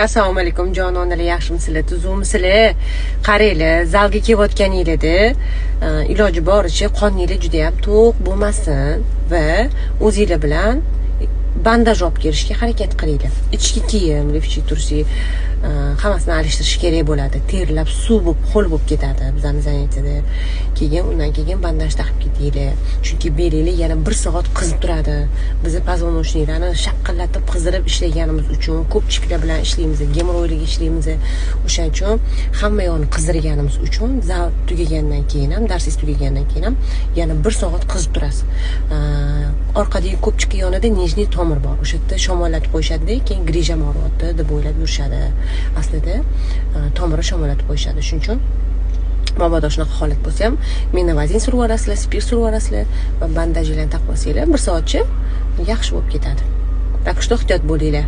Assalomu alaykum jononalar, yaxshimisizlar, tuzukmisizlar? Qaranglar, zalga kelayotganinglarda iloji boricha qoninglar juda ham to'q bo'lmasin va o'zinglar bilan bandaj olib kelishga harakat qilinglar. Ichki kiyim, lifchik tursi hammasini alishtirish kerak bo'ladi. Terlab suv bo'lib, ho'l bo'lib ketadi bizning zanetiyada. Keyin undan keyin bandaj taqib ketinglar. Chunki belinglar yana 1 soat qizib turadi. Biz poзвоночникlarni shaqqillatib qizdirib ishlaganimiz uchun, ko'pchiklar bilan ishlaymiz, gemoroylarga ishlaymiz. O'shaning uchun hamma yoqni qizdirganimiz uchun zal tugagandan keyin ham, darsingiz tugagandan keyin ham yana 1 soat qizib turasiz. Orqadagi ko'pchik yonida nijniy tomir bor. O'sha yerda shamollatib qo'yishadi, keyin grijam og'riyapti deb o'ylab yurishadi. Aslida tomiri shamollatib qo'yishadi. Shuning uchun mabodo shunaqa holat bo'lsa ham, meni vazin surib olasizlar, spir surib olasizlar va bandajlarni taqib olsanglar 1 soatcha yaxshi bo'lib ketadi. Так что ehtiyot bo'linglar.